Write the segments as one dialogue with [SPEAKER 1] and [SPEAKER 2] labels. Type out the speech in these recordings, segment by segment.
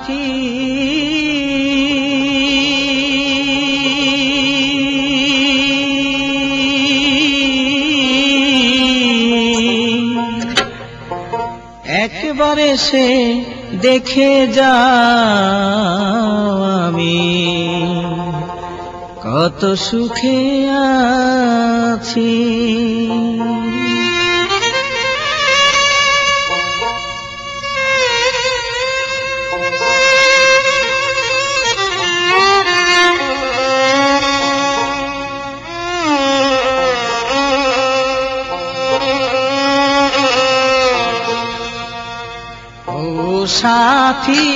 [SPEAKER 1] সাথী একবার এসে দেখে যাও আমি কত সুখে আছি। ও সাথী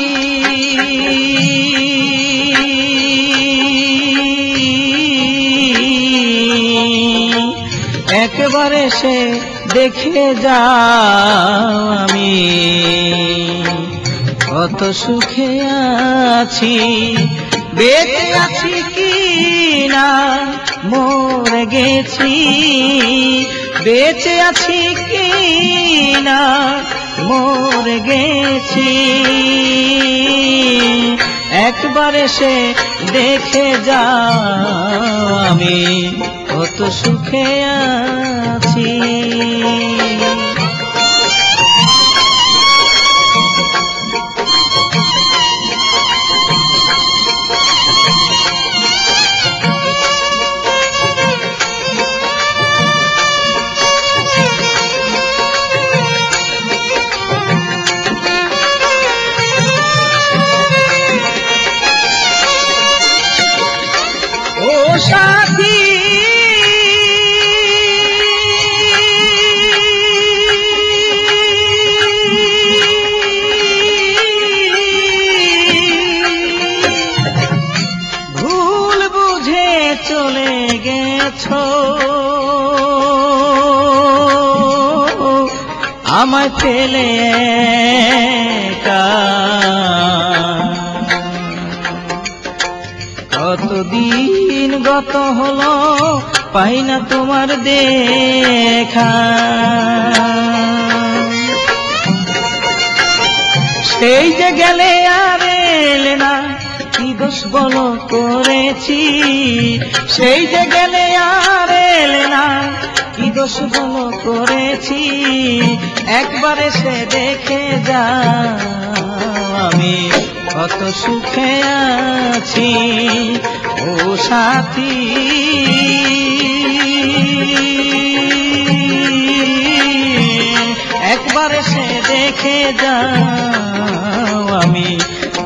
[SPEAKER 1] একবার এসে দেখে যাও আমি কত সুখে আছি। বেঁচে আছি কি না মরে গেছি, বেঁচে আছি কি না মরে গেছি। একবার এসে দেখে যাও আমি কত সুখে আছি। ও সাথী ভুল বুঝে চলে গেছো, আমায় ফেলে একা। কতদিন গত হলো পাই না তোমার দেখা, সেই যে গেলে আর এলে না কি দোষ বলো করেছি, সেই যে গেলে আর এলে না কি দোষ বলো করেছি। একবার এসে দেখে যাও আমি কত সুখে আছি। ও সাথী একবার এসে দেখে যাও আমি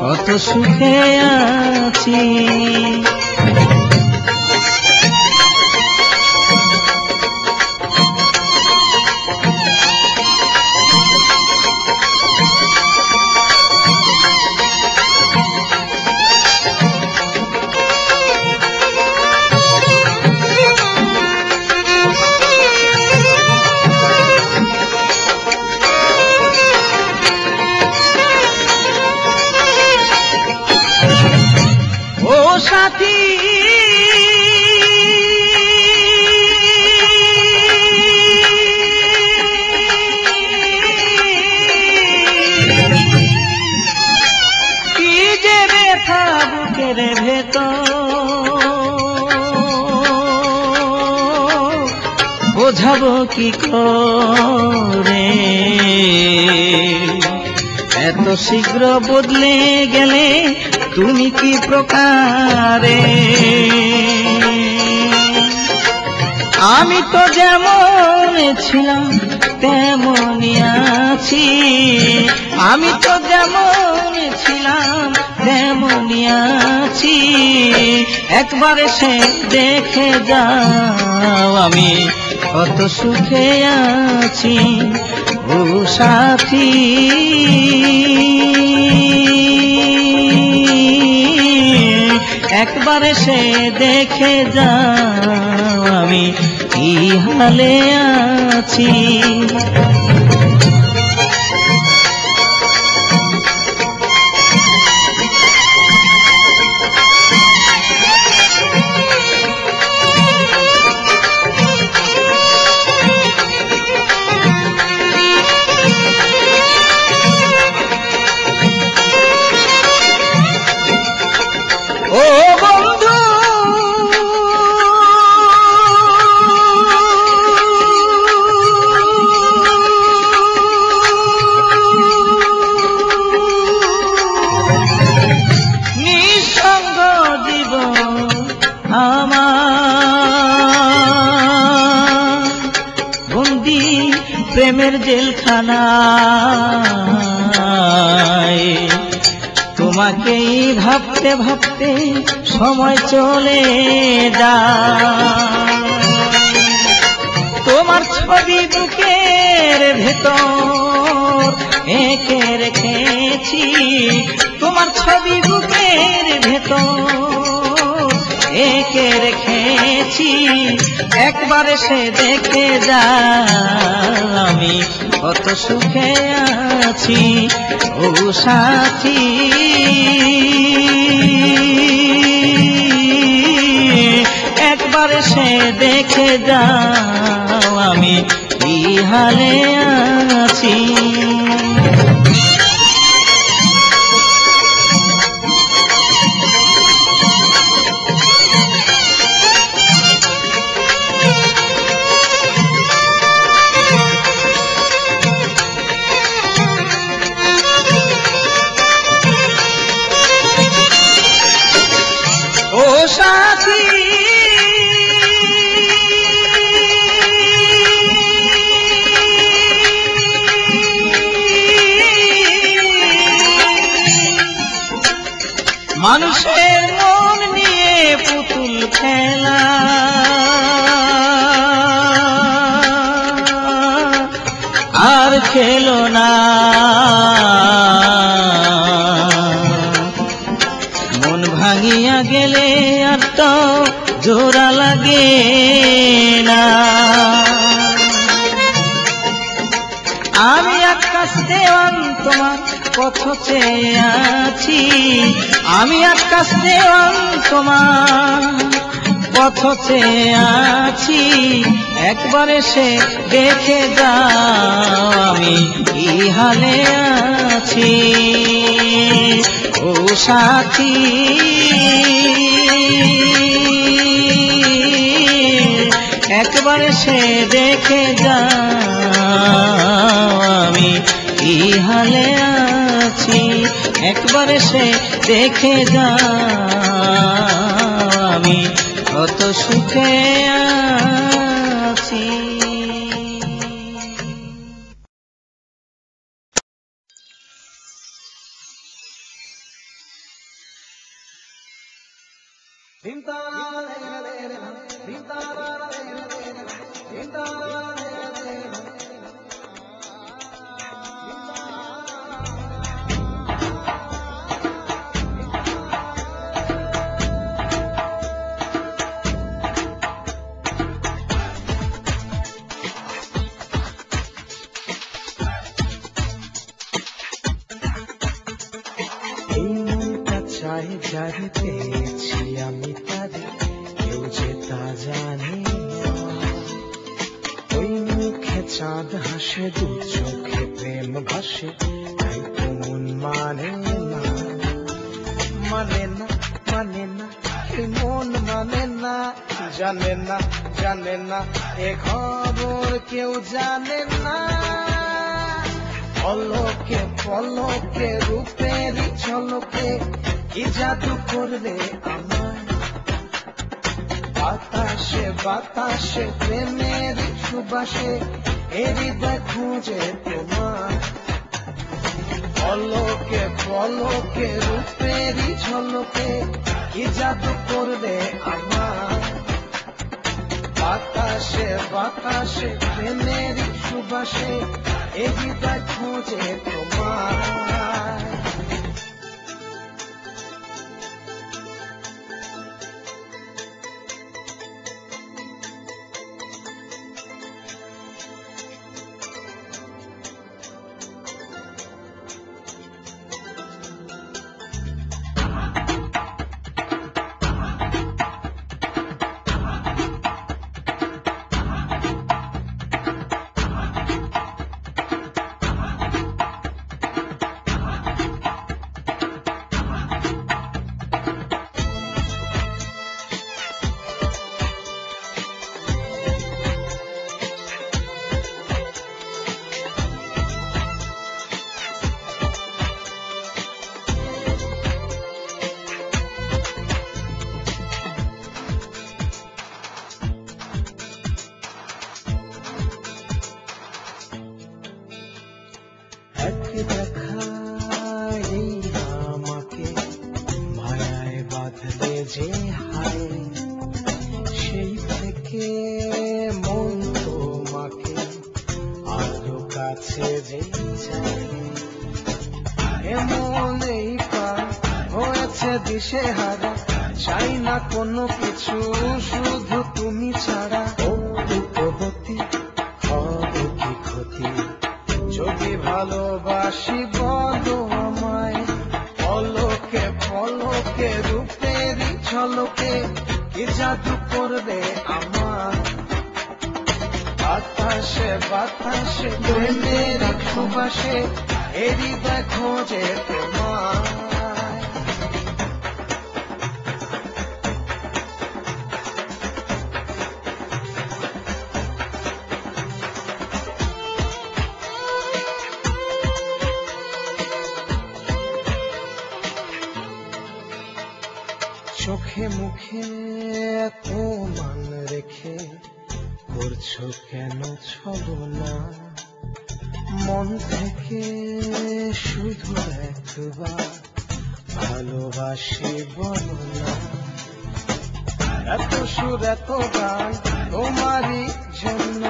[SPEAKER 1] কত সুখে আছি। ও সাথী কি যে ব্যথা বুকের ভেতর বোঝাবো কি করে, এত শীঘ্র বদলে গেলে তুমি কি প্রকারে। আমি তো যেমন ছিলাম তেমনই আছি, আমি তো যেমন ছিলাম তেমনই আছি। একবার এসে দেখে যাও আমি কত সুখে আছি। ও সাথী একবার এসে দেখে যাও আমি কি হালে আছি। প্রেমের জেলখানায়। তোমাকেই ভাবতে ভাবতে সময় চলে যায়। তোমার ছবি বুকের ভেতর এঁকে রেখেছি, তোমার ছবি বুকের ভেতর এঁকে রেখেছি। একবার সে দেখে যা, আমি কত সুখে আছি ও সাথী। একবার সে দেখে যাও, আমি কি হালে আছি। ও সাথী, মানুষের মন নিয়ে পুতুল খেলা, আর খেলো না। মন ভাঙিয়া গেলে আর তো জোড়া লাগে না। আমি আকাশ দেওয়ান তোমার পথ চেয়ে আছি, আমি আকাশ দেওয়ান তোমার পথ চেয়ে আছি। একবার এসে দেখে যাও, আমি কি হালে আছি ও সাথী। একবার সে দেখে যাও, আমি কি হালে আছি। একবার সে দেখে যাও, আমি কত সুখে আছি।
[SPEAKER 2] যারে পেয়েছি আমি তারে কেউ যে তা জানে না। ওই মুখে চাঁদ হাসে, দু চোখে প্রেম ভাসে, তাই তো মন মানে না, মানে না, মানে না, এই মন মানে না। জানে না, জানে না, এ খবর কেউ জানে না। পলকে পলকে রূপের ঝলকে কি জাদু করবে আমার। বাতাসে বাতাসে প্রেমের সুবাসে হৃদয় খুঁজে তোমার। পলকে পলকে রূপের ঝলকে কি জাদু করবে আমার। বাতাসে বাতাসে প্রেমের সুবাসে হৃদয় খুঁজে তোমার। কাছে যেই চাই এমন এই পার হয়েছে দিশে হারা চাই না কোনো কিছু শুধু তুমি ছাড়া ও রূপবতী হবে কি ক্ষতি যদি ভালোবাসি বলো আমায় পলকে পলকে রূপেরই ঝলকে কি জাদু করবে আমার বাতাসে বাতাসে প্রেমের সুবাসে এরই দেখো যে তোমার চোখে মুখে এত মান রেখে করছো কেন ছলনা মন থেকে শুধু একবার ভালোবাসি বলো না এত সুর এত গান তোমারই জন্য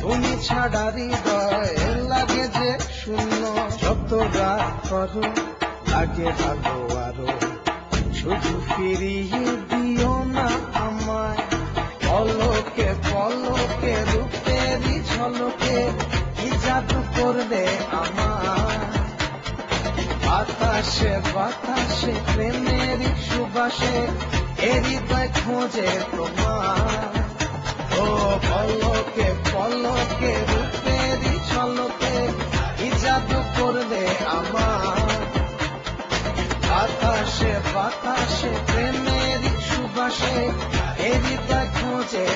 [SPEAKER 2] তুমি ছাড়া হৃদয় লাগে যে শূন্য যত রাত করো লাগে ভালো আরো শুধু ফিরিয়ে দিও না আমায় পলকে পলকে রূপেরই ঝলকে কি জাদু করবে আমার বাতাসে বাতাসে প্রেমেরই সুবাসে এরই খোঁজে তোমার ও পলকে পলকে রূপেরই ঝলকে কি জাদু করবে আমার বাতাসে বাতাসে প্রেমেরই সুবাসে এরই খোঁজে